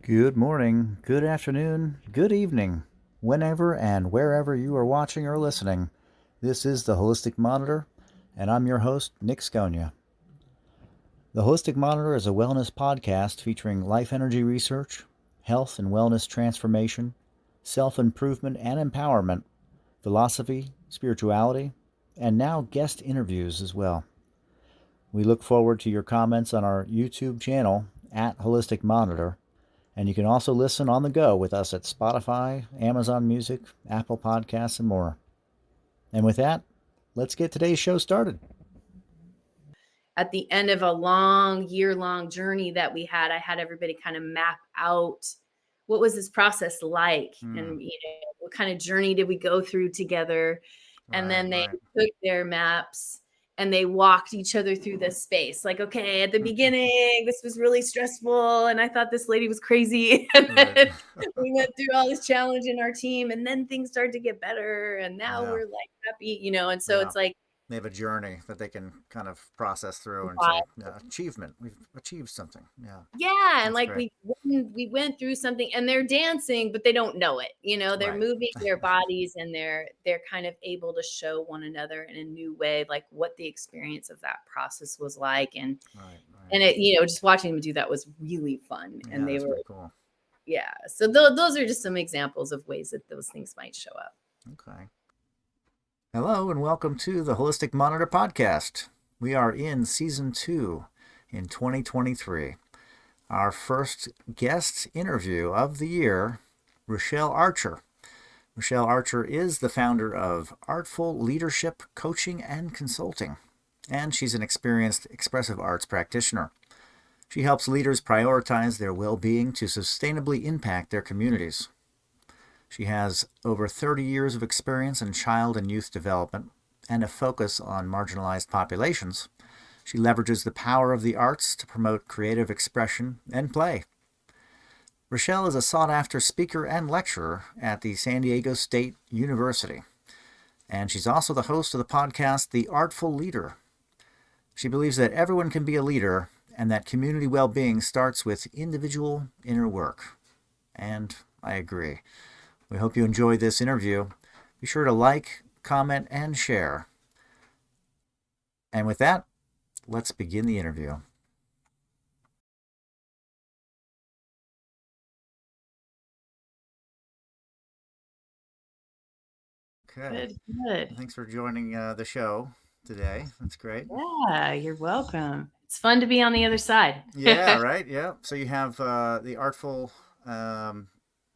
Good morning, good afternoon, good evening, whenever and wherever you are watching or listening. This is the Holistic Monitor, and I'm your host, Nic Scogna. The Holistic Monitor is a wellness podcast featuring life energy research, health and wellness transformation, self-improvement and empowerment, philosophy, spirituality, and now guest interviews as well. We look forward to your comments on our YouTube channel at Holistic Monitor. And you can also listen on the go with us at Spotify, Amazon Music, Apple Podcasts, and more. And with that, let's get today's show started. At the end of a long, year-long journey that we had, I had everybody kind of map out what was this process like, and what kind of journey did we go through together. And then they took their maps and they walked each other through this space. Like, okay, at the beginning, this was really stressful, and I thought this lady was crazy. And then we went through all this challenge in our team, and then things started to get better, and now we're like happy, And so it's like they have a journey that they can kind of process through and say, achievement, we've achieved something. Yeah, and like we went through something, and they're dancing, but they don't know it. They're moving their bodies, and they're kind of able to show one another in a new way, like what the experience of that process was like. And it, just watching them do that was really fun. And they were cool. Yeah. So those are just some examples of ways that those things might show up. Okay. Hello and welcome to the Holistic Monitor podcast. We are in season 2 in 2023. Our first guest interview of the year, Rachelle Archer. Rachelle Archer is the founder of Artful Leadership Coaching and Consulting, and she's an experienced expressive arts practitioner. She helps leaders prioritize their well-being to sustainably impact their communities. She has over 30 years of experience in child and youth development and a focus on marginalized populations. She leverages the power of the arts to promote creative expression and play. Rachelle is a sought-after speaker and lecturer at the San Diego State University, and she's also the host of the podcast, The Artful Leader. She believes that everyone can be a leader and that community well-being starts with individual inner work. And I agree. We hope you enjoyed this interview. Be sure to like, comment, and share. And with that, let's begin the interview. Okay. Good. Thanks for joining the show today. That's great. Yeah, you're welcome. It's fun to be on the other side. Yeah, right. Yeah. So you have the Artful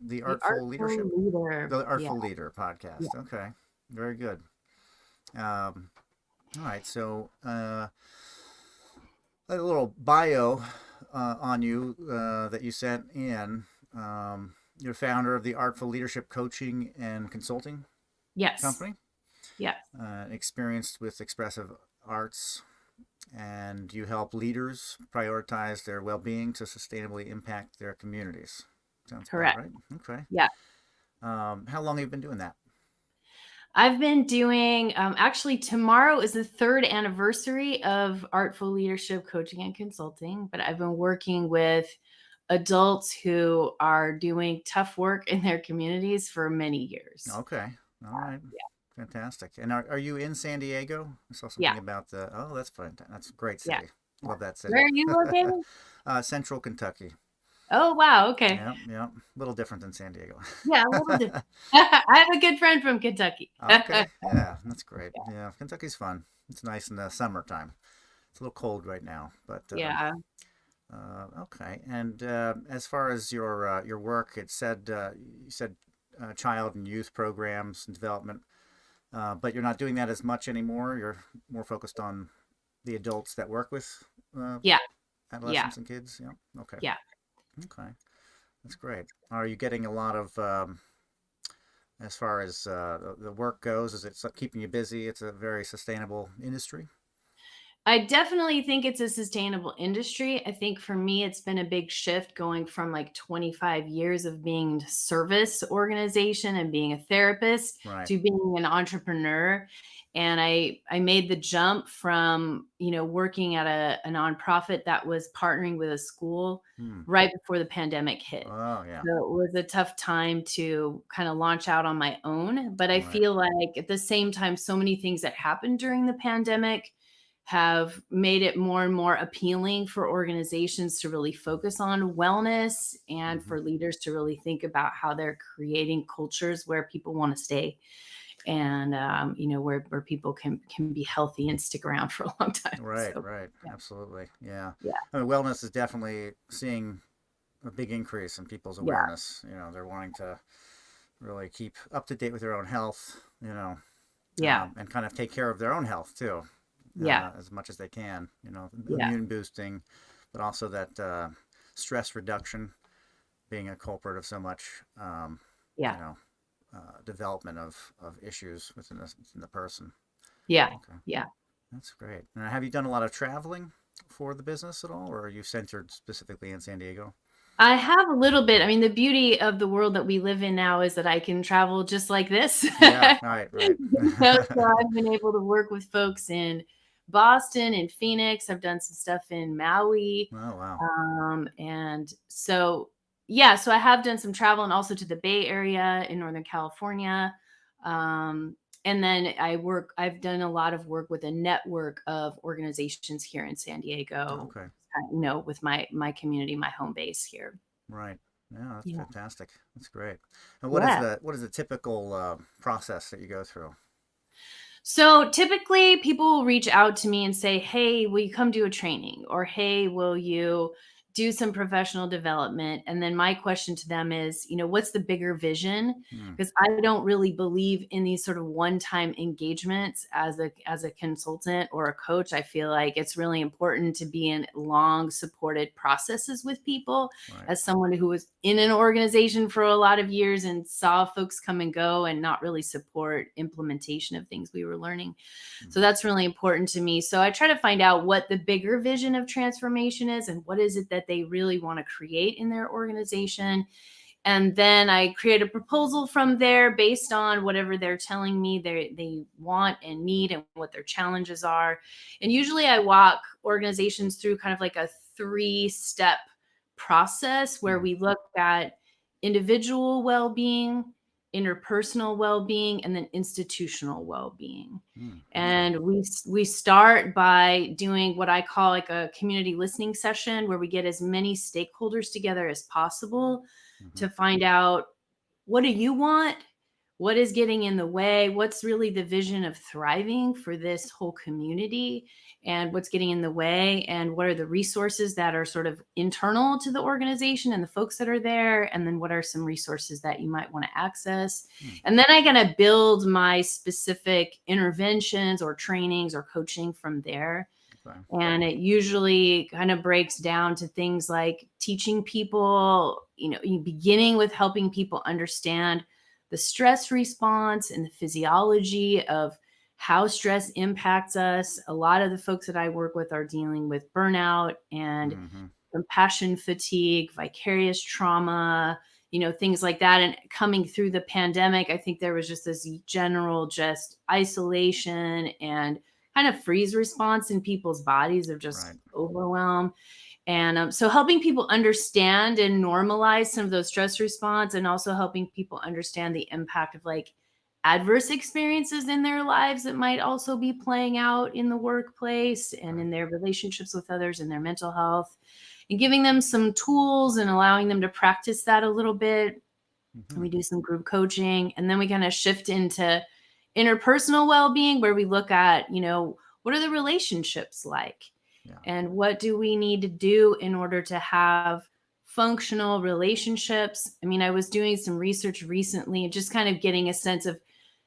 Leadership, Leader. the Artful Leader podcast. Yeah. Okay. Very good. All right. So a little bio on you that you sent in. You're founder of the Artful Leadership Coaching and Consulting company. Yeah. Experienced with expressive arts, and you help leaders prioritize their well-being to sustainably impact their communities. Sounds correct. Right. Okay. Yeah. How long have you been doing that? I've been doing, actually tomorrow is the 3rd anniversary of Artful Leadership Coaching and Consulting, but I've been working with adults who are doing tough work in their communities for many years. Okay. All right. Yeah. Fantastic. And are you in San Diego? I saw something about that's fun. That's a great city. Yeah. Love that city. Where are you located? Central Kentucky. Oh, wow. Okay. Yeah. A little different than San Diego. Yeah, a little different. I have a good friend from Kentucky. Okay. Yeah, that's great. Yeah, Kentucky's fun. It's nice in the summertime. It's a little cold right now, but yeah. Okay. And as far as your work, it said you said child and youth programs and development, but you're not doing that as much anymore. You're more focused on the adults that work with adolescents and kids. Yeah. Okay. Yeah. Okay. That's great. Are you getting a lot of as far as the work goes? Is it keeping you busy? It's a very sustainable industry. I definitely think it's a sustainable industry. I think for me, it's been a big shift going from like 25 years of being a service organization and being a therapist Right. to being an entrepreneur. And I made the jump from, working at a nonprofit that was partnering with a school Hmm. right before the pandemic hit. Oh, yeah. So it was a tough time to kind of launch out on my own. But I Right. feel like at the same time, so many things that happened during the pandemic have made it more and more appealing for organizations to really focus on wellness and Hmm. for leaders to really think about how they're creating cultures where people want to stay and where people can be healthy and stick around for a long time. Right. So Right. yeah, Absolutely. Yeah. yeah, I mean, wellness is definitely seeing a big increase in people's yeah, awareness. They're wanting to really keep up to date with their own health, yeah, and kind of take care of their own health too, yeah, as much as they can. yeah, Immune boosting, but also that stress reduction being a culprit of so much, you yeah, know, development of issues within the person. yeah, Okay, yeah. that's great. Now, have you done a lot of traveling for the business at all, or are you centered specifically in San Diego? I have a little bit. I mean, the beauty of the world that we live in now is that I can travel just like this. Yeah, right, right. So I've been able to work with folks in Boston and Phoenix. I've done some stuff in Maui. Oh, wow. And so, yeah, so I have done some travel and also to the Bay Area in Northern California. And then I've done a lot of work with a network of organizations here in San Diego, Okay, with my community, my home base here. right. Yeah, that's Yeah. fantastic. That's great. And Yeah. what is the typical process that you go through? So typically people will reach out to me and say, "Hey, will you come do a training?" Or, "Hey, will you do some professional development?" And then my question to them is, what's the bigger vision? Hmm. Because I don't really believe in these sort of one-time engagements as a consultant or a coach. I feel like it's really important to be in long supported processes with people. Right. As someone who was in an organization for a lot of years and saw folks come and go and not really support implementation of things we were learning. So Hmm. that's really important to me. So I try to find out what the bigger vision of transformation is and what is it that they really want to create in their organization. And then I create a proposal from there based on whatever they're telling me they want and need and what their challenges are. And usually I walk organizations through kind of like a 3-step process where Hmm. we look at individual well-being, interpersonal well-being, and then institutional well-being. Hmm. Okay. And we start by doing what I call like a community listening session where we get as many stakeholders together as possible Hmm. to find out, what do you want? What is getting in the way? What's really the vision of thriving for this whole community? And what's getting in the way? And what are the resources that are sort of internal to the organization and the folks that are there? And then what are some resources that you might want to access? Hmm. And then I'm going to build my specific interventions or trainings or coaching from there. Okay. And it usually kind of breaks down to things like teaching people, beginning with helping people understand the stress response and the physiology of how stress impacts us. A lot of the folks that I work with are dealing with burnout and Hmm. compassion fatigue, vicarious trauma, things like that. And coming through the pandemic, I think there was just this general just isolation and kind of freeze response in people's bodies of just Right. overwhelm. And so helping people understand and normalize some of those stress response and also helping people understand the impact of like adverse experiences in their lives that might also be playing out in the workplace and Okay. in their relationships with others and their mental health, and giving them some tools and allowing them to practice that a little bit. And Hmm. we do some group coaching, and then we kind of shift into interpersonal well-being where we look at, what are the relationships like? Yeah. And what do we need to do in order to have functional relationships? I mean, I was doing some research recently and just kind of getting a sense of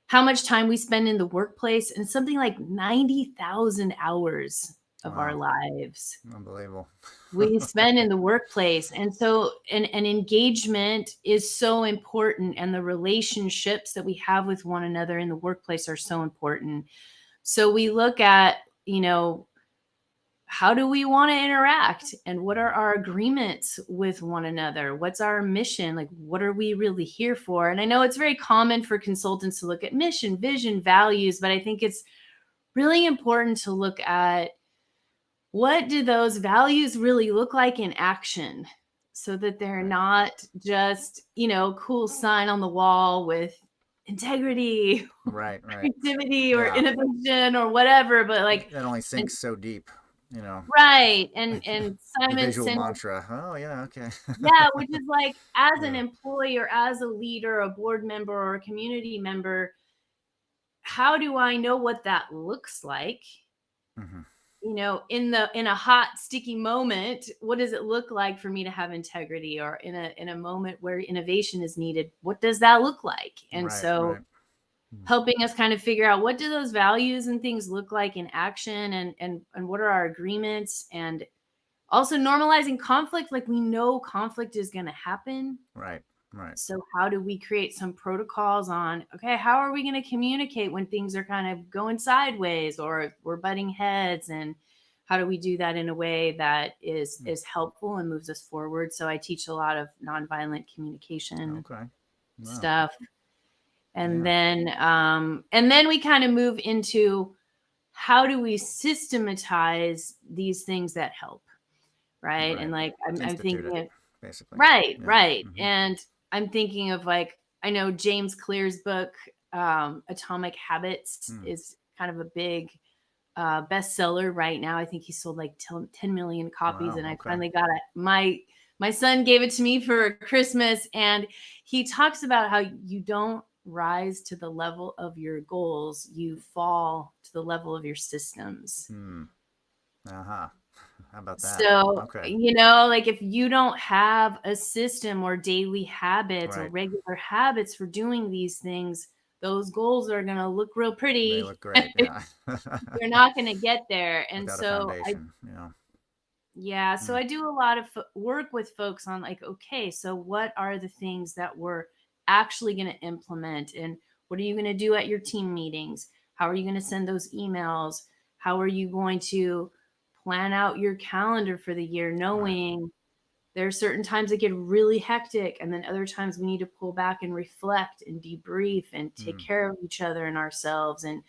how much time we spend in the workplace, and something like 90,000 hours of our Wow. lives Unbelievable. we spend in the workplace. And so and engagement is so important, and the relationships that we have with one another in the workplace are so important. So we look at, how do we want to interact, and what are our agreements with one another? What's our mission? Like, what are we really here for? And I know it's very common for consultants to look at mission, vision, values, but I think it's really important to look at what do those values really look like in action, so that they're not just, cool sign on the wall with integrity, Right. creativity, or Yeah. innovation or whatever, but like, That only and sinks so deep, you know. right. And The Simon visual Sinek, mantra. Oh yeah, okay. yeah, which is like, as an Yeah. employee or as a leader, a board member or a community member, how do I know what that looks like? Mm-hmm. In a hot, sticky moment, what does it look like for me to have integrity? Or in a moment where innovation is needed, what does that look like? And Right. so Right. helping us kind of figure out, what do those values and things look like in action, and what are our agreements, and also normalizing conflict. Like, we know conflict is going to happen. Right. Right. So how do we create some protocols on, okay, how are we going to communicate when things are kind of going sideways or we're butting heads, and how do we do that in a way that is helpful and moves us forward? So I teach a lot of nonviolent communication Okay. Wow. stuff. And Yeah. then we kind of move into, how do we systematize these things that help? Right. And Right. like, I'm Institute it, thinking of, basically. right, Yeah. right. Mm-hmm. And I'm thinking of, like, I know James Clear's book, Atomic Habits, Mm. is kind of a big bestseller right now. I think he sold like 10 million copies. Wow. And I Okay. finally got it. My son gave it to me for Christmas. And he talks about how you don't rise to the level of your goals, you fall to the level of your systems. Hmm. Uh-huh. How about that? So, Okay. like, if you don't have a system or daily habits or Right. regular habits for doing these things, those goals are going to look real They pretty. look great. Yeah. You're not going to get there. And Without a so foundation. Yeah. yeah, so Mm. I do a lot of work with folks on, like, okay, so what are the things that we're actually going to implement? And what are you going to do at your team meetings? How are you going to send those emails? How are you going to plan out your calendar for the year, Right. knowing there are certain times that get really hectic, and then other times we need to pull back and reflect and debrief and take Mm. care of each other and ourselves? And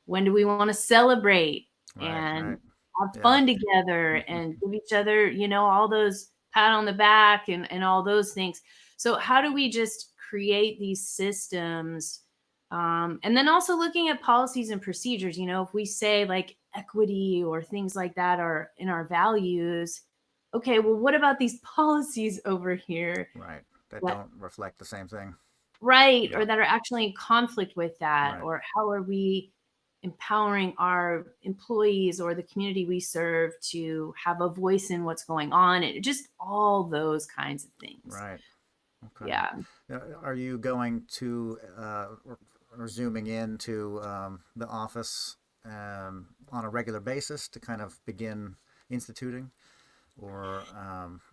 when do we want to celebrate Right. and Right. have Yeah. fun together and give each other, all those pat on the back and all those things? So how do we just create these systems? And then also looking at policies and procedures. If we say, like, equity or things like that are in our values, okay, well, what about these policies over here Right. That that, don't reflect the same thing. right, Yeah. or that are actually in conflict with that? Right. Or how are we empowering our employees or the community we serve to have a voice in what's going on? And just all those kinds of things. Right. Okay. Yeah. Are you going to or zooming into the office on a regular basis to kind of begin instituting, or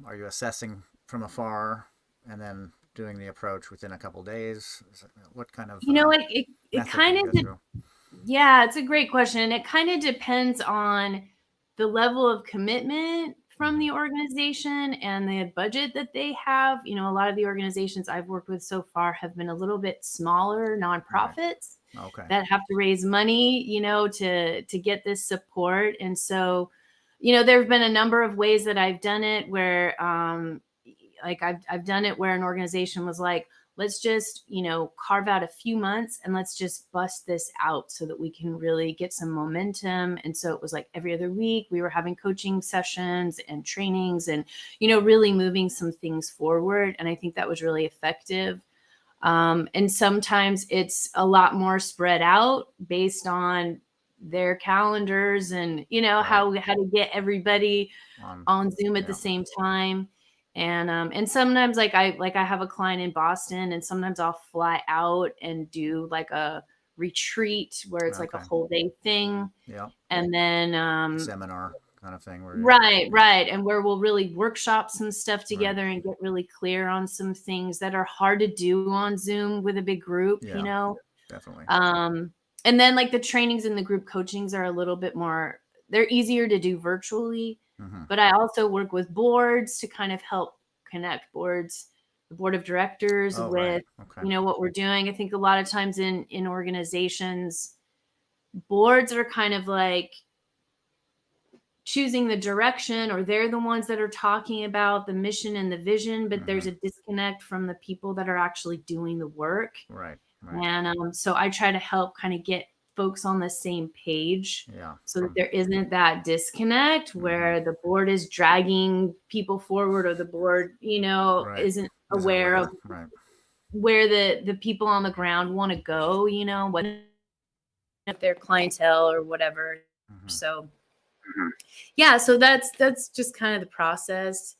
are you assessing from afar and then doing the approach within a couple days? What kind of It method do kind you of, go through? yeah, it's a great question. It kind of depends on the level of commitment from Mm-hmm. the organization and the budget that they have. A lot of the organizations I've worked with so far have been a little bit smaller Right. nonprofits Okay. that have to raise money, to get this support. And so, there have been a number of ways that I've done it where, like, I've done it where an organization was like, let's just, carve out a few months and let's just bust this out so that we can really get some momentum. And so it was like every other week we were having coaching sessions and trainings and, really moving some things forward. And I think that was really effective. And sometimes it's a lot more spread out based on their calendars and, Right. how to get everybody On. on Zoom at the Yeah. same time. And sometimes, like I have a client in Boston, and sometimes I'll fly out and do like a retreat where it's like a Okay. whole day thing. Yeah. And then Seminar kind of thing where you. right, Yeah. right. And where we'll really workshop some stuff Right. together and get really clear on some things that are hard to do on Zoom with a big group, Yeah. Definitely. and then, like, the trainings and the group coachings are a little bit more they're easier to do virtually. Mm-hmm. But I also work with boards to kind of help connect boards, the board of directors Oh, right. with, Okay. what we're doing. I think a lot of times in organizations, boards are kind of like choosing the direction, or they're the ones that are talking about the mission and the vision, but there's a disconnect from the people that are actually doing the work. Right. Right. And so I try to help kind of get folks on the same page, Yeah. so that there isn't that disconnect where the board is dragging people forward, or the board, Right. isn't Isn't aware of Right. where the people on the ground want to go, what their clientele or whatever. Mm-hmm. So yeah, so that's just kind of the process.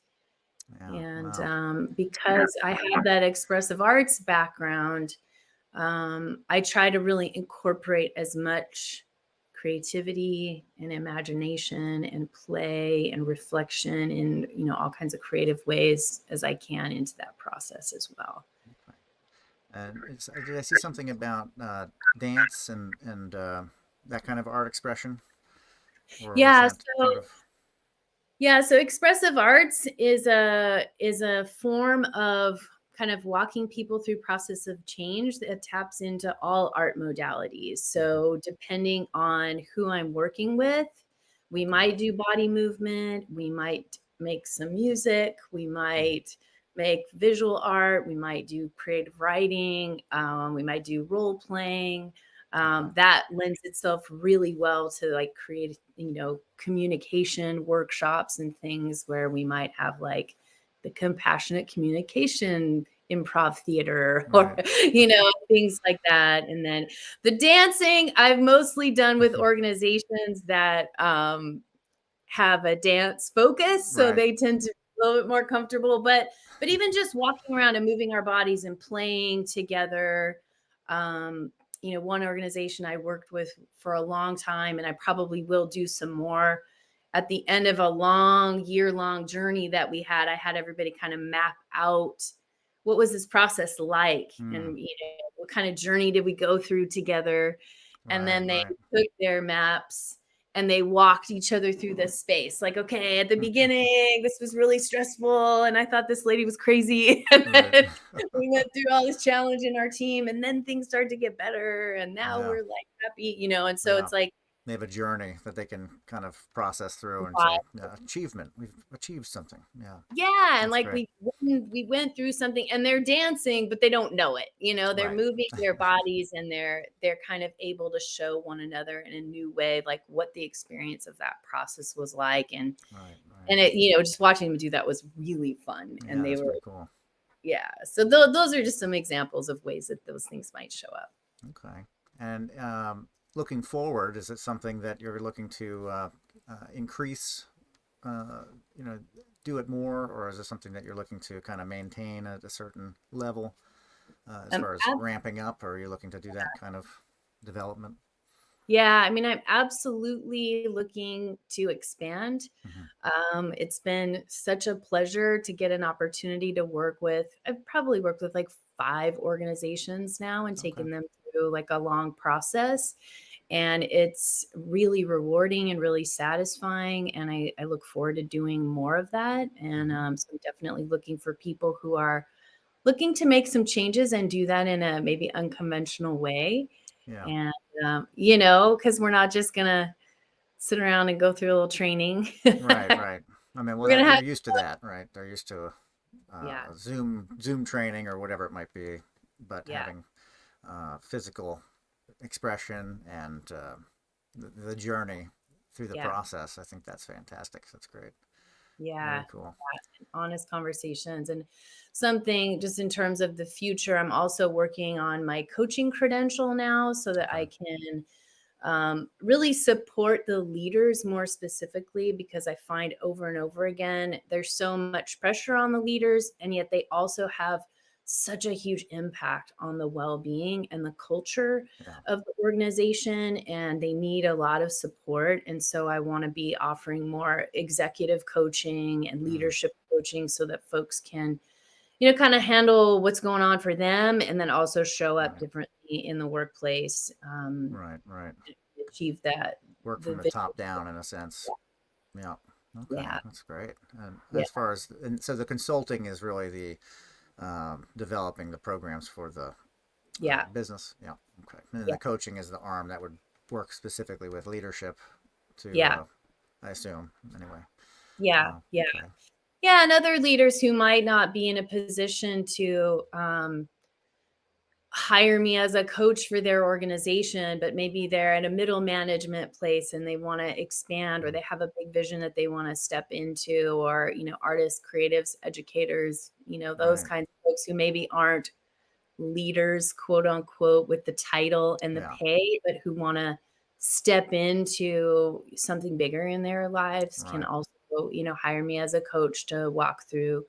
Yeah. And Wow. because I have that expressive arts background, I try to really incorporate as much creativity and imagination and play and reflection in, all kinds of creative ways as I can into that process as well. Okay. And did I see something about dance and that kind of art expression, or was Yeah, that part of? so expressive arts is a form of kind of walking people through process of change that taps into all art modalities. So depending on who I'm working with, we might do body movement, we might make some music, we might make visual art, we might do creative writing, we might do role playing. That lends itself really well to like create, communication workshops and things where we might have like the compassionate communication improv theater or, Right. things like that. And then the dancing I've mostly done with organizations that have a dance focus. So Right. they tend to be a little bit more comfortable. But even just walking around and moving our bodies and playing together. Um, one organization I worked with for a long time, and I probably will do some more at the end of a long year-long journey that we had. I had everybody kind of map out what was this process like, and what kind of journey did we go through together. And Right. then they Right. took their maps and they walked each other through this space. Like, okay, at the beginning, this was really stressful, and I thought this lady was crazy. And Right. then we went through all this challenge in our team, and then things started to get better, and now Yeah. we're like happy, and so Yeah. it's like, They have a journey that they can kind of process through and wow. say, yeah, achievement. We've achieved something. Yeah. Yeah, and That's like great. we went through something, and they're dancing, but they don't know it. They're Right. moving their bodies, and they're kind of able to show one another in a new way, like what the experience of that process was like. And Right. Right. and it, just watching them do that was really fun. And Yeah. they That's were, pretty cool. yeah. So those are just some examples of ways that those things might show up. Okay. And looking forward, is it something that you're looking to increase, uh, you know, do it more, or is it something that you're looking to kind of maintain at a certain level as Um, far as ramping up, or are you looking to do that kind of development? Yeah, I mean, I'm absolutely looking to expand. Hmm. It's been such a pleasure to get an opportunity to work with. I've probably worked with like 5 organizations now and Okay. taken them through like a long process. And it's really rewarding and really satisfying. And I look forward to doing more of that. And Hmm. so I'm definitely looking for people who are looking to make some changes and do that in a maybe unconventional way. Yeah. And, because we're not just going to sit around and go through a little training. Right. Right. I mean, well, We're going to they're have, used to that, right? They're used to yeah, Zoom training or whatever it might be, but yeah, having physical expression and the journey through the yeah, process, I think that's fantastic. That's great. yeah. Very cool. Honest conversations. And something just in terms of the future, I'm also working on my coaching credential now so that Okay. I can really support the leaders more specifically, because I find over and over again, there's so much pressure on the leaders, and yet they also have such a huge impact on the well-being and the culture Yeah. of the organization, and they need a lot of support. And so I want to be offering more executive coaching and Mm. leadership coaching so that folks can, kind of handle what's going on for them, and then also show up Right. differently in the workplace, Right. Right. achieve work the from the vision. top down in a sense. Yeah. Okay, Yeah. that's great. And Yeah. as far as, and so the consulting is really the developing the programs for the Yeah. business. Yeah. Okay. And then Yeah. the coaching is the arm that would work specifically with leadership to, Yeah. I assume, anyway. Yeah. Yeah. Okay. Yeah. And other leaders who might not be in a position to hire me as a coach for their organization, but maybe they're at a middle management place and they want to expand, or they have a big vision that they want to step into, or, artists, creatives, educators, those Right. kinds of folks who maybe aren't leaders, quote unquote, with the title and the Yeah. pay, but who want to step into something bigger in their lives can Right. also, hire me as a coach to walk through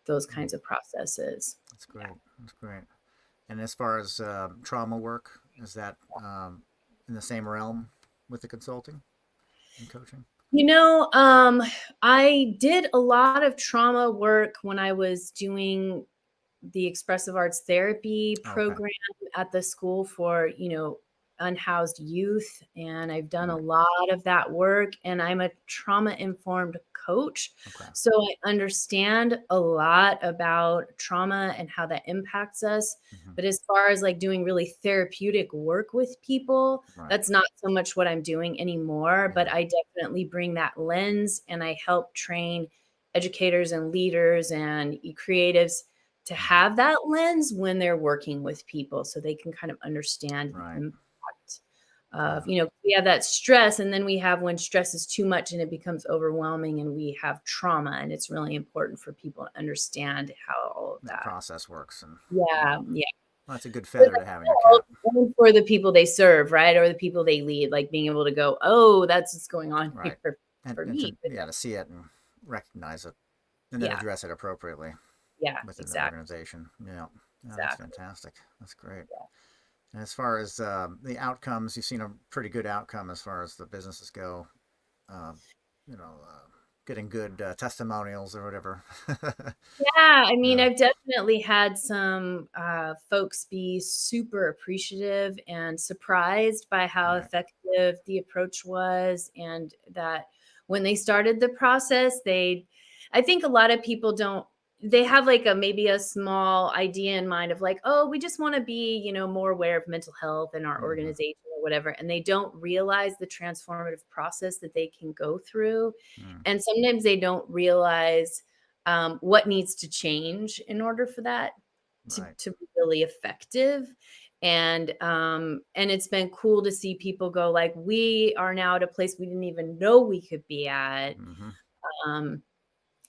those Mm, kinds of processes. that's great. That's great. And as far as trauma work, is that in the same realm with the consulting and coaching? You know, I did a lot of trauma work when I was doing the expressive arts therapy Okay. program at the school for, unhoused youth. And I've done a Right. lot of that work, and I'm a trauma informed coach. Okay. So I understand a lot about trauma and how that impacts us. Hmm. But as far as like doing really therapeutic work with people, Right. that's not so much what I'm doing anymore. But Yeah. I definitely bring that lens, and I help train educators and leaders and creatives to Hmm. have that lens when they're working with people, so they can kind of understand the Right. impact of, Yeah. we have that stress, and then we have when stress is too much and it becomes overwhelming, and we have trauma, and it's really important for people to understand how all of That that. process works, and Yeah, yeah, yeah. well, that's a good For feather to have in your cap. themselves and for the people they serve, right? Or the people they lead, like being able to go, "Oh, that's what's going on here Right. for And me." to, yeah, to see it and recognize it and then Yeah, address it appropriately yeah, within the exactly, organization. Yeah. Yeah, that's exactly. fantastic. That's great. Yeah. And as far as the outcomes, you've seen a pretty good outcome as far as the businesses go. Uh, you know, getting good testimonials or whatever. Yeah, I mean, Yeah. I've definitely had some folks be super appreciative and surprised by how Right. effective the approach was, and that when they started the process, I think a lot of people don't, they have like maybe a small idea in mind of like, oh, we just want to be, more aware of mental health in our Mm-hmm. organization or whatever. And they don't realize the transformative process that they can go through. Mm. And sometimes they don't realize what needs to change in order for that Right. to be really effective. And it's been cool to see people go like, we are now at a place we didn't even know we could be at. Mm-hmm. um,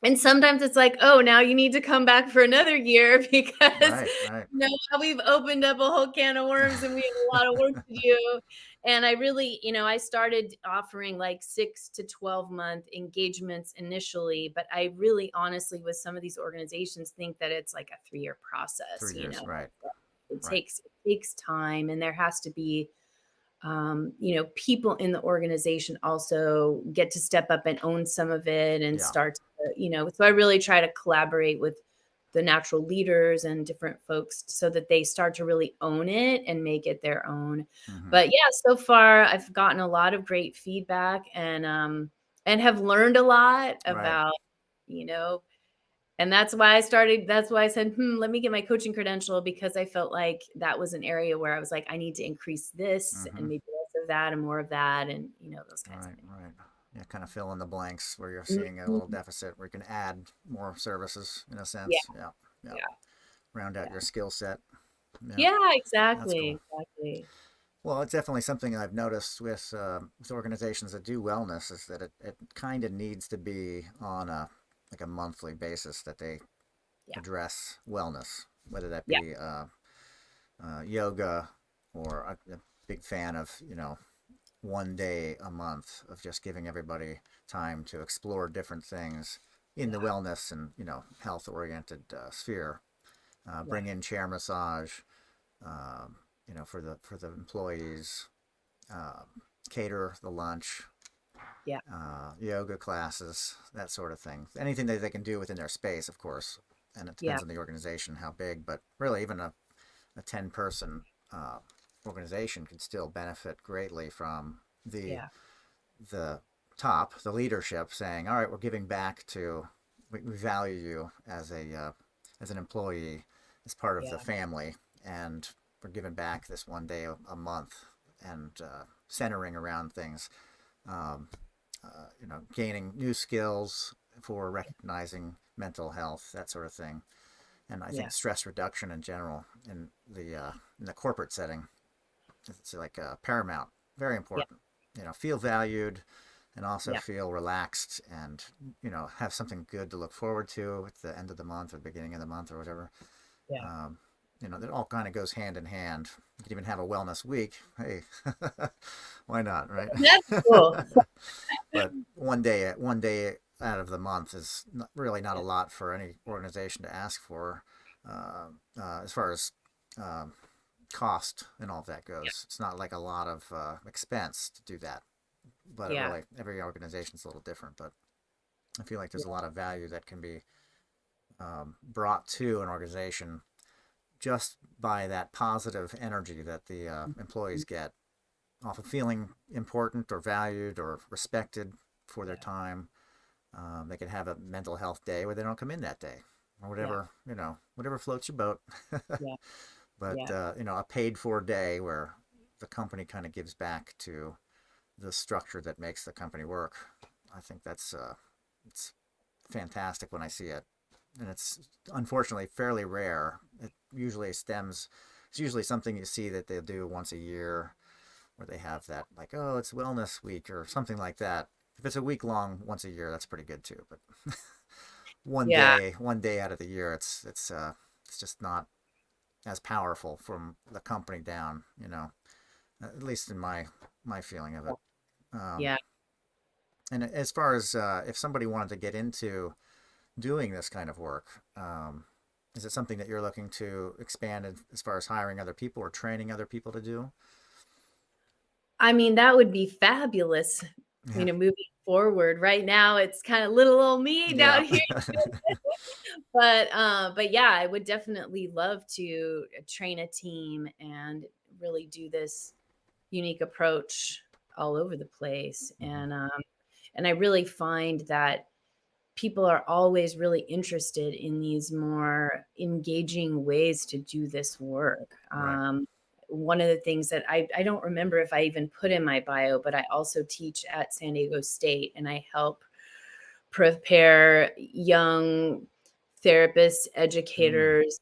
and sometimes it's like, oh, now you need to come back for another year because Right. Right. now we've opened up a whole can of worms and we have a lot of work to do. And I really, I started offering like 6 to 12 month engagements initially, but I really honestly, with some of these organizations, think that it's like a 3-year process. 3 years. Right. It Right. takes time, and there has to be people in the organization also get to step up and own some of it and Yeah. start to, so I really try to collaborate with the natural leaders and different folks so that they start to really own it and make it their own. Mm-hmm. But yeah, so far I've gotten a lot of great feedback, and have learned a lot Right. about, you know, and that's why I said, let me get my coaching credential, because I felt like that was an area where I was like, I need to increase this Mm-hmm. and maybe less of that and more of that, and those kinds of Right. things. Right. Yeah. Kind of fill in the blanks where you're seeing a little Mhm. deficit where you can add more services in a Yeah, sense. Yeah. Yeah. yeah, Round out yeah. your skill set. Yeah. Yeah, That's cool. exactly, exactly. Well, it's definitely something I've noticed with organizations that do wellness is that it kind of needs to be on a like a monthly basis that they Yeah, address wellness, whether that yeah, be yoga or a big fan of 1 day a month of just giving everybody time to explore different things in the yeah, wellness and health oriented sphere. yeah, Bring in chair massage, um, for the employees, uh, cater the lunch, yeah, yoga classes, that sort of thing. Anything that they can do within their space, of course, and it yeah, depends on the organization how big. But really, even a 10-person organization can still benefit greatly from the yeah, the top, the leadership, saying, "All right, we're giving back to, we value you as an employee, as part of the Yeah. family, and we're giving back this one day a month, and centering around things, um, gaining new skills for recognizing mental health, that sort of thing." And I Yeah. think stress reduction in general in the corporate setting, it's like paramount, very Yeah. important. Feel valued, and also Yeah. feel relaxed, and have something good to look forward to at the end of the month or beginning of the month or whatever. Yeah. Um, that all kind of goes hand in hand. You can even have a wellness week. Hey, why not, right? That's cool. But one day out of the month is really not a lot for any organization to ask for, as far as um, cost and all of that Yeah. goes. It's not like a lot of expense to do that, but it Yeah. really, every organization is a little different. But I feel like there's a Yeah. lot of value that can be brought to an organization just by that positive energy that the employees get off of feeling important or valued or respected for their Yeah. time. They could have a mental health day where they don't come in that day, or Yeah. whatever, whatever floats your boat. Yeah. But Yeah. a paid for day where the company kind of gives back to the structure that makes the company work. I think that's it's fantastic when I see it, and it's unfortunately fairly rare. It's usually something you see that they'll do once a year, where they have that, like, oh, it's wellness week or something like that. If it's a week long once a year, that's pretty good too. But Yeah. one day out of the year, it's just not as powerful from the company down. At least in my feeling of it. Um, Yeah. and as far as if somebody wanted to get into doing this kind of work, is it something that you're looking to expand as far as hiring other people or training other people to do? I mean, that would be fabulous, Yeah. moving forward. Right now, it's kind of little old me Yeah. down here. But yeah, I would definitely love to train a team and really do this unique approach all over the place. Mhm. And I really find that people are always really interested in these more engaging ways to do this work. Right. One of the things that I don't remember if I even put in my bio, but I also teach at San Diego State, and I help prepare young therapists, Mm. educators,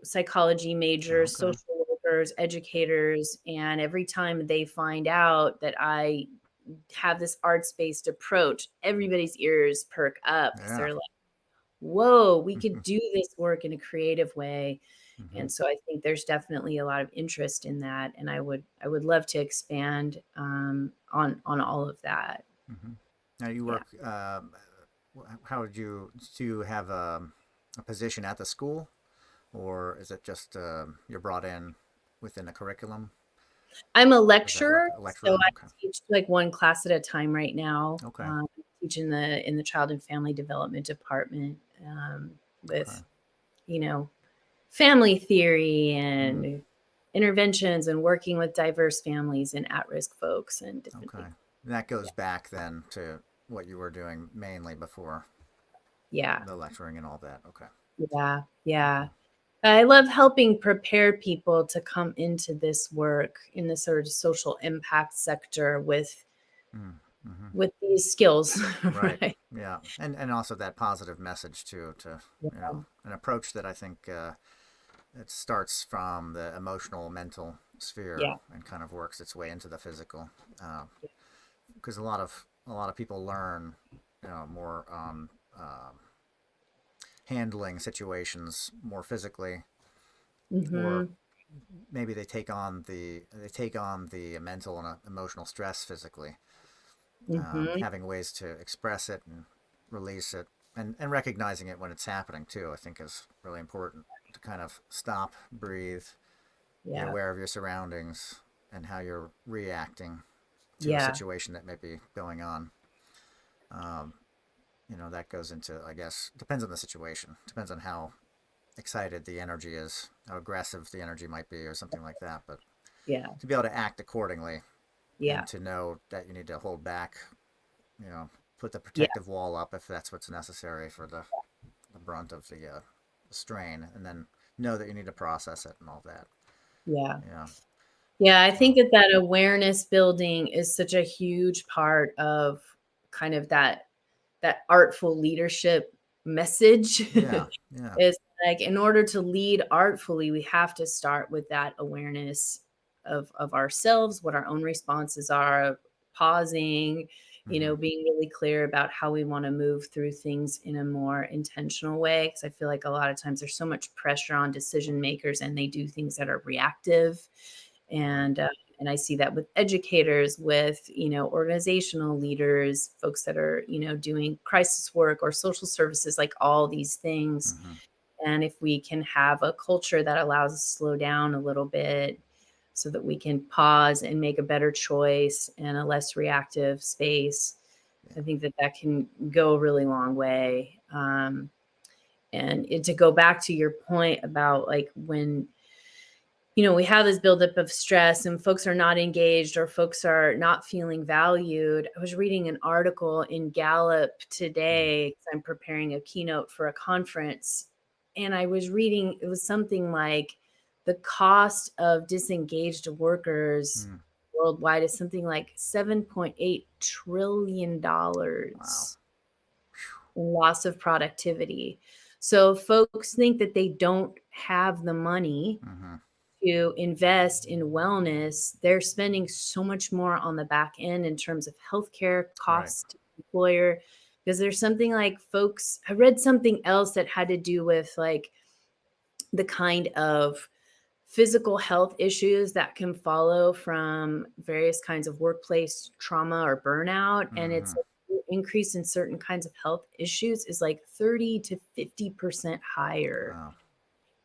psychology majors, Okay. social workers, educators. And every time they find out that I have this arts-based approach, everybody's ears perk up because Yeah. they're like, whoa, we could do this work in a creative way. Hmm. And so I think there's definitely a lot of interest in that. And I would love to expand on all of that. Hmm. Now you Yeah. work. How would you do? You have a position at the school, or is it just you're brought in within the curriculum? I'm a Does that work? lecturer, A so lecturer? I Okay. teach like one class at a time right now. Okay. Teach in the child and family development department, Okay. with family theory Mm. and interventions and working with diverse families and at-risk folks and different Okay. things. And that Yeah. goes back then to what you were doing mainly before Yeah. the lecturing and all that. Okay. Yeah. Yeah. Okay. I love helping prepare people to come into this work in the sort of social impact sector Mm. Hmm. with these skills, Right. right? Yeah. And also that positive message too, to Yeah. an approach that I think it starts from the emotional, mental sphere Yeah. and kind of works its way into the physical. Because a lot of people learn, more on handling situations more physically, or Mhm. maybe they take on the mental and emotional stress physically, Mhm. having ways to express it and release it, and recognizing it when it's happening too. I think is really important to kind of stop, breathe, be Yeah. aware of your surroundings and how you're reacting to a Yeah. situation that may be going on. Um, that goes into, I guess, depends on the situation, depends on how excited the energy is, how aggressive the energy might be, or something like that. But Yeah. to be able to act accordingly, Yeah. and to know that you need to hold back, you know, put the Yeah. protective wall up if that's what's necessary for the brunt of the strain, and then know that you need to process it and all that. Yeah. Yeah. Yeah. I think So. that awareness building is such a huge part of kind of that artful leadership message. Yeah. Yeah. Is like, in order to lead artfully, we have to start with that awareness of ourselves, what our own responses are, pausing, Mm-hmm. being really clear about how we want to move through things in a more intentional way. Because I feel like a lot of times there's so much pressure on decision makers and they do things that are reactive. Right. And I see that with educators, with, organizational leaders, folks that are, doing crisis work or social services, like all these things. Mm-hmm. And if we can have a culture that allows us to slow down a little bit so that we can pause and make a better choice in a less reactive space, Yeah. I think that can go a really long way. And to go back to your point about like when we have this buildup of stress and folks are not engaged or folks are not feeling valued. I was reading an article in Gallup today because I'm preparing a keynote for a conference. And I was reading, it was something like the cost of disengaged workers Mm. worldwide is something like $7.8 trillion Wow. loss of productivity. So folks think that they don't have the money Mm-hmm. to invest in wellness. They're spending so much more on the back end in terms of healthcare Right. costs to the employer. Because there's something like I read something else that had to do with like the kind of physical health issues that can follow from various kinds of workplace trauma or burnout. And Mm-hmm. it's like increase in certain kinds of health issues is like 30 to 50% higher. Wow.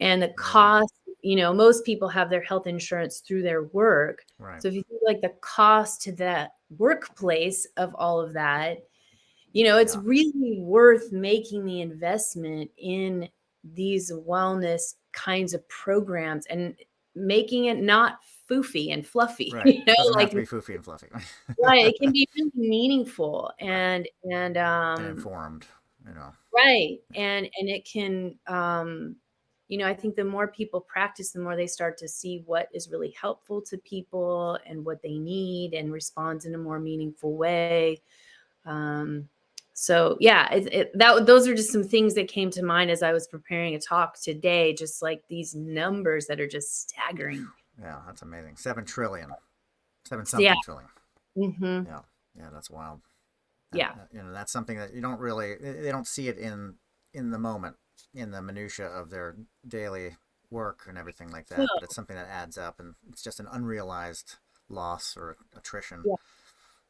And the Amazing. cost, most people have their health insurance through their work. Right. So if you think like the cost to the workplace of all of that, it's Yeah. really worth making the investment in these wellness kinds of programs and making it not foofy and fluffy, Right. Doesn't have like to be foofy and fluffy. right. It can be really meaningful Right. and And informed. You know. right. Yeah. And it can I think the more people practice, the more they start to see what is really helpful to people and what they need and responds in a more meaningful way. So yeah, those are just some things that came to mind as I was preparing a talk today, just like these numbers that are just staggering. Yeah. That's amazing. 7 trillion. Seven Yeah. something trillion. Hmm. Yeah. Yeah. That's wild. And Yeah. that's something that you don't really, they don't see it in the moment, in the minutia of their daily work and everything like No. that, but it's something that adds up, and it's just an unrealized loss or attrition. Yeah.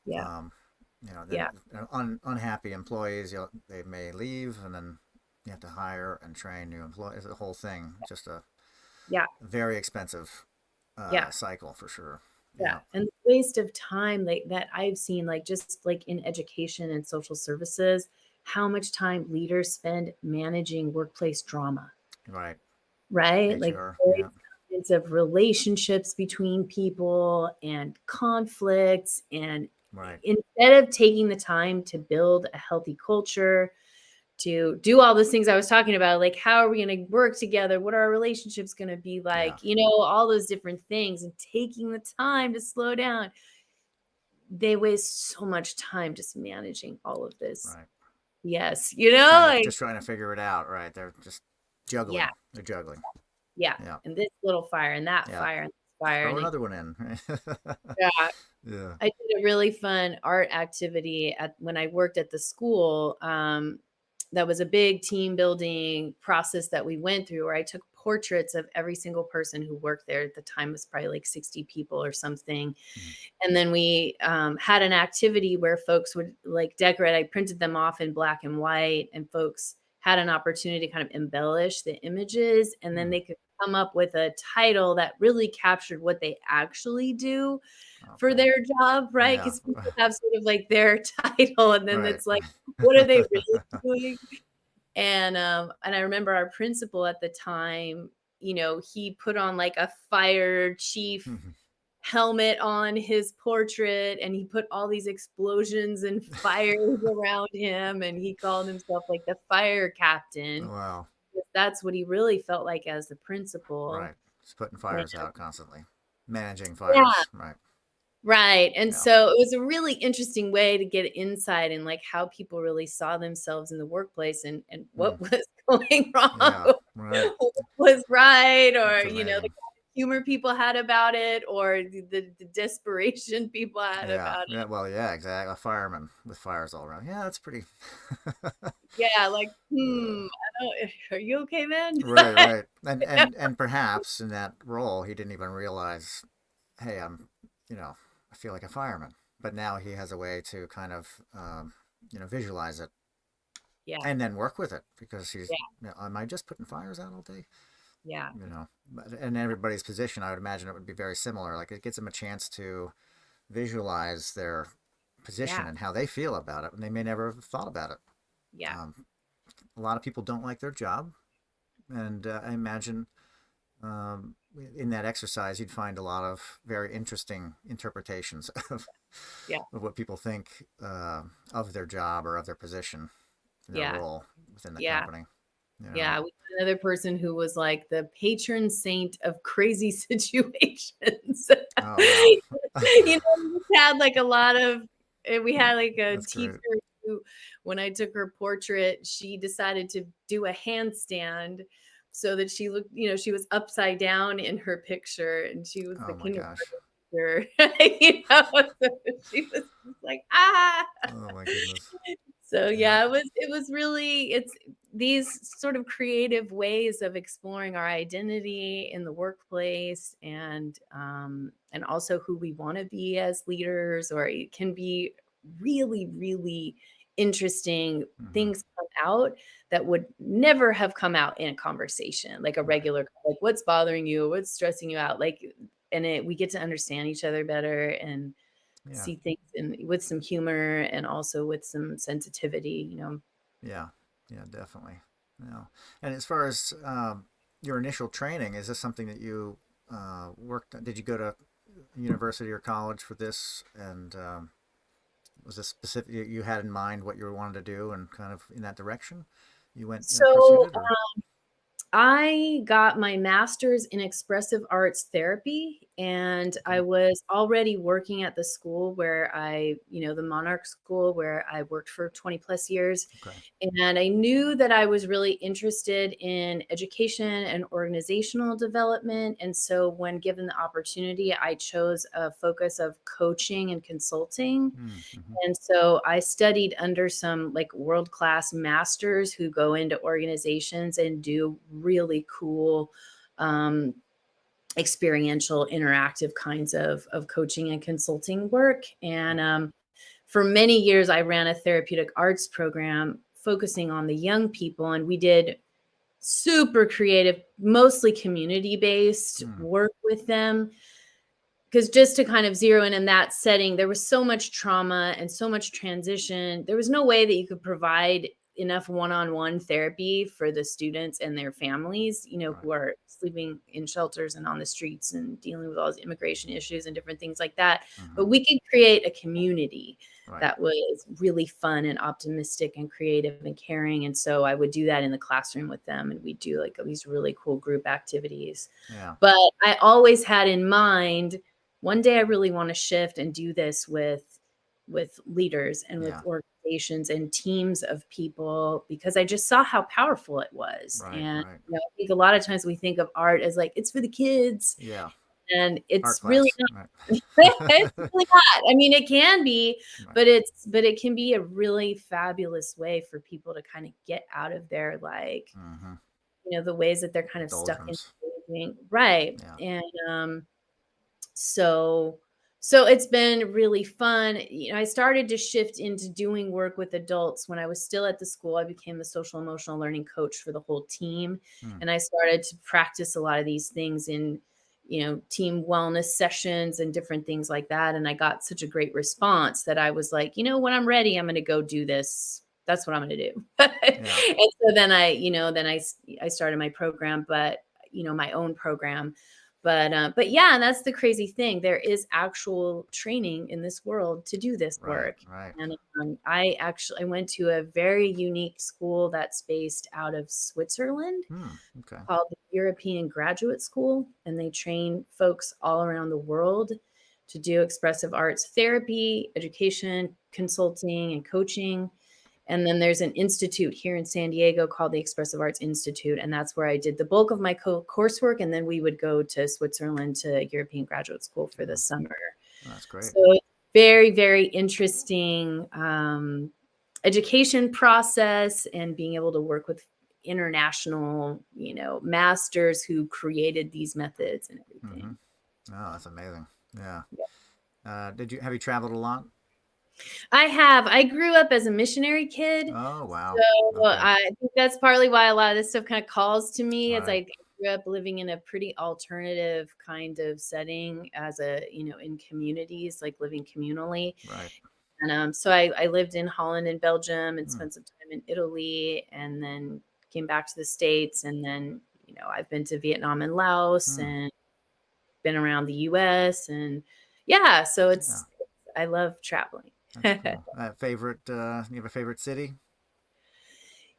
Yeah. um, then Yeah. unhappy employees, they may leave, and then you have to hire and train new employees. The whole thing, just a Yeah. very expensive Yeah. cycle for sure. Yeah. Yeah. And the waste of time like that I've seen, like just like in education and social services, how much time leaders spend managing workplace drama, Right. right? Like HR. various Yeah. kinds of relationships between people and conflicts. And Right. instead of taking the time to build a healthy culture, to do all those things I was talking about, like how are we going to work together? What are our relationships going to be Yeah. like? All those different things, and taking the time to slow down. They waste so much time just managing all of this. Right. Yes. Just trying to figure it out. Right. They're just Yeah, juggling. They're juggling. yeah. Yeah. And this little fire and that Yeah. fire and this fire. Throw And another one in. yeah, Yeah. I did a really fun art activity when I worked at the school. That was a big team building process that we went through, where I took portraits of every single person who worked there. At the time, it was probably like 60 people or something. Mhm. And then we had an activity where folks would like decorate. I printed them off in black and white, and folks had an opportunity to kind of embellish the images. And then Mm. they could come up with a title that really captured what they actually do for Okay. their job, right? Yeah. Because people have sort of like their title, and then Right. it's like, what are they really doing? And I remember our principal at the time, he put on like a fire chief Mhm. helmet on his portrait, and he put all these explosions and fires around him, and he called himself like the fire captain. Wow. That's what he really felt like as the principal. Right. Just putting And, fires out constantly. Managing yeah, fires. Right. right. And Yeah. so it was a really interesting way to get insight in like how people really saw themselves in the workplace, and Hmm. what was going wrong, Yeah. Right. what was right, or That's the kind amazing. of humor people had about it, or the desperation people had Yeah. about Yeah. it. Well, yeah, exactly. A fireman with fires all around. Yeah, that's pretty. Yeah, like, Uh, I don't, are you okay, man? right, right. And perhaps in that role he didn't even realize, hey, I feel like a fireman. But now he has a way to kind of visualize it Yeah, and then work with it because he's, yeah, am I just putting fires out all day? yeah, But in everybody's position, I would imagine it would be very similar. Like it gives them a chance to visualize their position yeah, and how they feel about it, and they may never have thought about it. yeah, Um, a lot of people don't like their job, and I imagine um, in that exercise you'd find a lot of very interesting interpretations yeah, of what people think of their job or of their position and their yeah, role within the yeah. company. You know. Yeah, we had another person who was like the patron saint of crazy situations. Oh wow, We just had like a lot of, we had like a that's teacher great. who, when I took her portrait, she decided to do a handstand so that she looked, she was upside down in her picture, and she was the Oh my kindergarten gosh. teacher, so she was just like, ah. Oh my goodness. So Yeah. yeah, it was really, it's these sort of creative ways of exploring our identity in the workplace, and also who we want to be as leaders, or it can be really, really interesting Hmm. things come out that would never have come out in a conversation, like a Right. regular, like what's bothering you, what's stressing you out, like, and we get to understand each other better, and Yeah. see things with some humor, and also with some sensitivity. Yeah. Yeah. Definitely. Yeah. And as far as your initial training, is this something that you worked on? Did you go to university or college for this? And was this specific? You had in mind what you wanted to do, and kind of in that direction, you went and pursued So it, or I got my master's in expressive arts therapy, and I okay. was already working at the school where the Monarch School, where I worked for 20 plus years. Okay. And I knew that I was really interested in education and organizational development. And so, when given the opportunity, I chose a focus of coaching and consulting. Mm-hmm. And so I studied under some like world-class masters who go into organizations and do really cool, um, experiential, interactive kinds of coaching and consulting work. And for many years, I ran a therapeutic arts program focusing on the young people, and we did super creative, mostly community based Mm, work with them, because just to kind of zero in that setting, there was so much trauma and so much transition. There was no way that you could provide enough one-on-one therapy for the students and their families, right. who are sleeping in shelters and on the streets and dealing with all these immigration issues and different things like that. Mm-hmm. But we could create a community Right. that was really fun and optimistic and creative and caring. And so I would do that in the classroom with them, and we'd do like these really cool group activities. Yeah. But I always had in mind, one day I really want to shift and do this with leaders and with Yeah. organizations and teams of people, because I just saw how powerful it was. Right. And Right. I think a lot of times we think of art as like it's for the kids, Yeah. and Art it's really class. not. Right. It's really not. I mean, it can be, Right. but it can be a really fabulous way for people to kind of get out of their, like, Mm-hmm. the ways that they're kind of stuck in Doldrums. anything. Right. Yeah. And so so it's been really fun. I started to shift into doing work with adults when I was still at the school. I became the social emotional learning coach for the whole team, Mm. and I started to practice a lot of these things in team wellness sessions and different things like that. And I got such a great response that I was like, when I'm ready, I'm going to go do this. That's what I'm going to do. Yeah. And so then I started my program, but my own program. But yeah, and that's the crazy thing. There is actual training in this world to do this work. Right. And I went to a very unique school that's based out of Switzerland Okay. called the European Graduate School, and they train folks all around the world to do expressive arts therapy, education, consulting, and coaching. And then there's an institute here in San Diego called the Expressive Arts Institute. And that's where I did the bulk of my coursework. And then we would go to Switzerland to European Graduate School for the summer. That's great. So it's very, very interesting education process, and being able to work with international, masters who created these methods and everything. Oh, that's amazing. Yeah. Have you traveled a lot? I grew up as a missionary kid. Oh, wow. So Okay. I think that's partly why a lot of this stuff kind of calls to me. As Right. I grew up living in a pretty alternative kind of setting in communities, like living communally. Right. And so I lived in Holland and Belgium and spent some time in Italy, and then came back to the States. And then, I've been to Vietnam and Laos and been around the US. And yeah, so I love traveling. That's cool. You have a favorite city?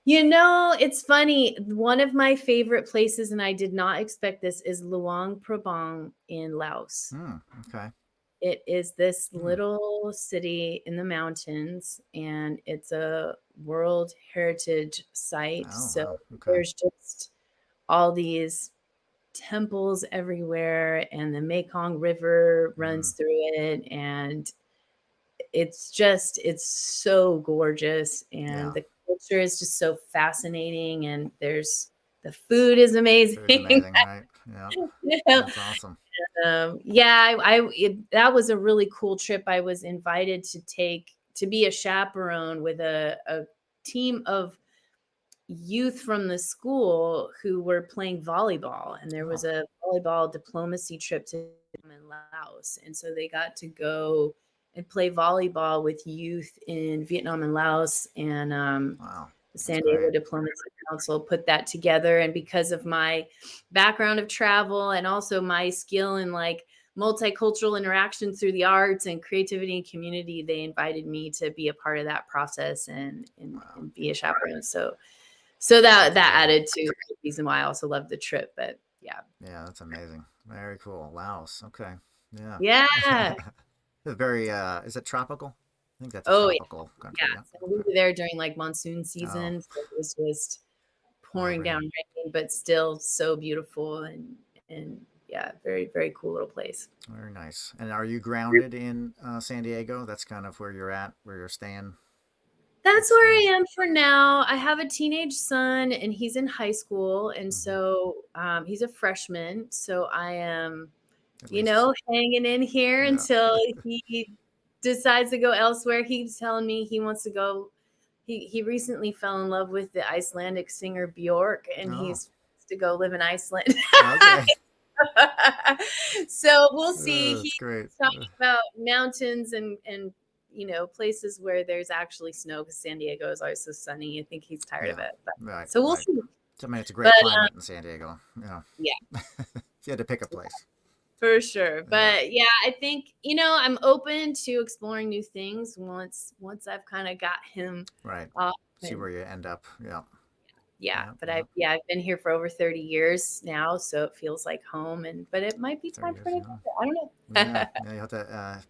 It's funny. One of my favorite places, and I did not expect this, is Luang Prabang in Laos. Okay. It is this little city in the mountains, and it's a World Heritage Site. Oh, So wow. Okay. there's just all these temples everywhere, and the Mekong River runs through it, and it's so gorgeous, and the culture is just so fascinating, and the food is amazing. Food's amazing, right? Yeah. That's awesome. That was a really cool trip. I was invited to be a chaperone with a team of youth from the school who were playing volleyball, and there was a volleyball diplomacy trip to in Laos, and so they got to go and play volleyball with youth in Vietnam and Laos. And the San Diego Diplomacy Council put that together. And because of my background of travel, and also my skill in like multicultural interaction through the arts and creativity and community, they invited me to be a part of that process and be a chaperone. So that added to the reason why I also loved the trip. But yeah, that's amazing. Very cool. Laos. Okay. Yeah. It's very is it tropical? I think that's a tropical country. Yeah. So we were there during like monsoon season. So it was just pouring down rain, but still so beautiful, and yeah, very, very cool little place. Very nice. And are you grounded in San Diego? That's kind of where you're staying? That's where I am for now. I have a teenage son, and he's in high school. And so he's a freshman. So I am, hanging in here until he decides to go elsewhere. He's telling me he wants to go. He recently fell in love with the Icelandic singer Bjork, and he's to go live in Iceland. Okay. So we'll see. He's talking about mountains and places where there's actually snow, because San Diego is always so sunny. I think he's tired of it. So we'll see. I mean, it's a great climate in San Diego. Yeah. You had to pick a place. For sure. But yeah, I think, I'm open to exploring new things once I've kind of got him. Right. See where you end up. Yeah. But I've been here for over 30 years now, so it feels like home. But it might be time for it. I don't know. You have to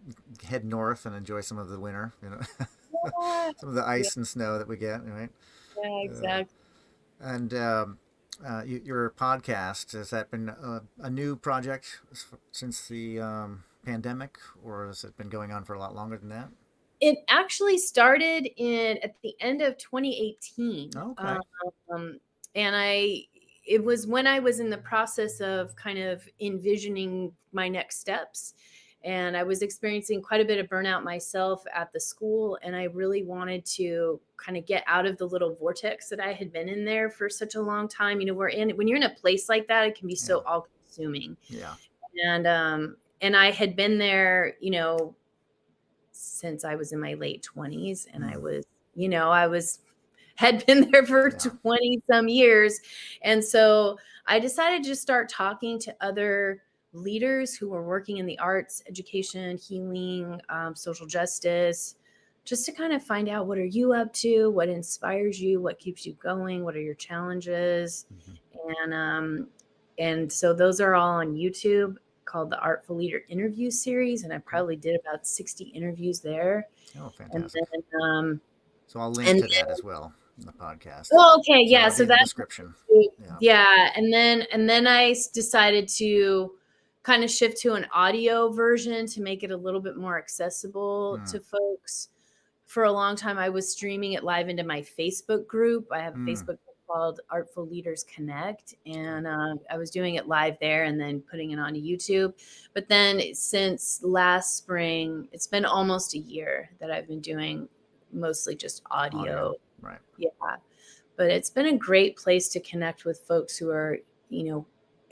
head north and enjoy some of the winter, some of the ice and snow that we get, right? Yeah, exactly. And your podcast, has that been a new project since the pandemic, or has it been going on for a lot longer than that? It actually started at the end of 2018. Okay. And it was when I was in the process of kind of envisioning my next steps. And I was experiencing quite a bit of burnout myself at the school. And I really wanted to kind of get out of the little vortex that I had been in there for such a long time. When you're in a place like that, it can be so all consuming. Yeah. And I had been there, since I was in my late 20s, and I had been there for 20 some years. And so I decided to just start talking to other leaders who are working in the arts, education, healing, social justice, just to kind of find out, what are you up to? What inspires you? What keeps you going? What are your challenges? And so those are all on YouTube, called the Artful Leader interview series. And I probably did about 60 interviews there. Oh, And fantastic. then, So I'll link to that as well in the podcast. well, okay. So Yeah. it'll be So in the that's, description. yeah. And then I decided to kind of shift to an audio version to make it a little bit more accessible to folks. For a long time, I was streaming it live into my Facebook group. I have a Facebook group called Artful Leaders Connect, and I was doing it live there and then putting it onto YouTube. But then since last spring, it's been almost a year that I've been doing mostly just audio. Right. Yeah. But it's been a great place to connect with folks who are,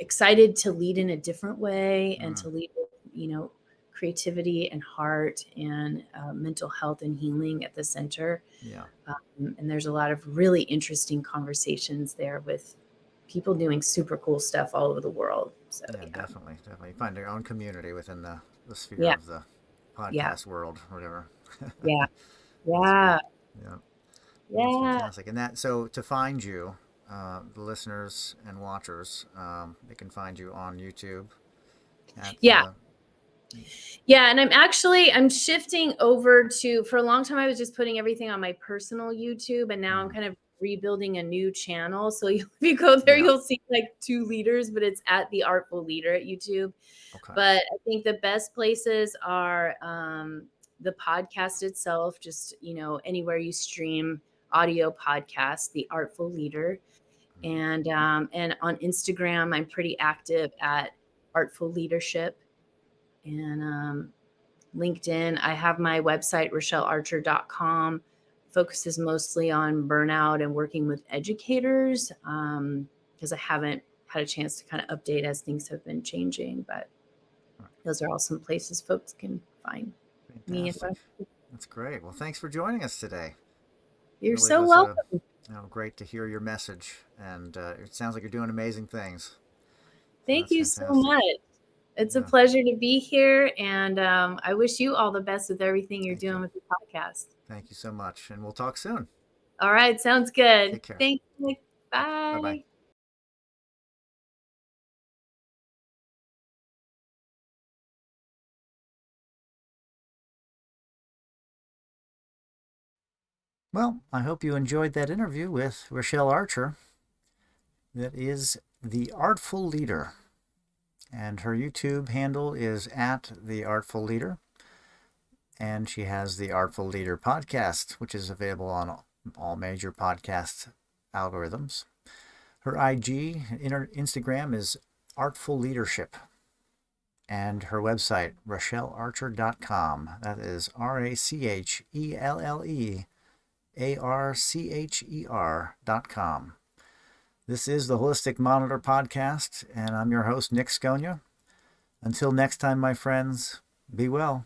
excited to lead in a different way and to lead with, creativity and heart and mental health and healing at the center. Yeah. And there's a lot of really interesting conversations there with people doing super cool stuff all over the world. So, yeah. Definitely. Find your own community within the sphere of the podcast world, or whatever. Yeah. Yeah. That's Yeah. fantastic. And so to find you, the listeners and watchers, they can find you on YouTube. Yeah. And I'm shifting over to, for a long time, I was just putting everything on my personal YouTube, and now I'm kind of rebuilding a new channel. So if you go there, you'll see like 2 leaders, but it's at the Artful Leader at YouTube. Okay. But I think the best places are the podcast itself, just, anywhere you stream audio podcasts, the Artful Leader. And on Instagram, I'm pretty active at Artful Leadership. And LinkedIn, I have my website, RachelleArcher.com, focuses mostly on burnout and working with educators, because I haven't had a chance to kind of update as things have been changing. But those are all some places folks can find me. That's great. Well, thanks for joining us today. You're really so welcome. Great to hear your message, and it sounds like you're doing amazing things. Thank you so much. It's a pleasure to be here, and I wish you all the best with everything you're doing with the podcast. Thank you so much, and we'll talk soon. All right, sounds good. Take care. Thanks, Nic. Bye. Bye-bye. Well, I hope you enjoyed that interview with Rachelle Archer. That is the Artful Leader. And her YouTube handle is at the Artful Leader. And she has the Artful Leader podcast, which is available on all major podcast algorithms. Her IG, Instagram, is Artful Leadership. And her website, RachelleArcher.com. That is RachelleArcher.com. This is the Holistic Monitor Podcast, and I'm your host, Nic Scogna. Until next time, my friends, be well.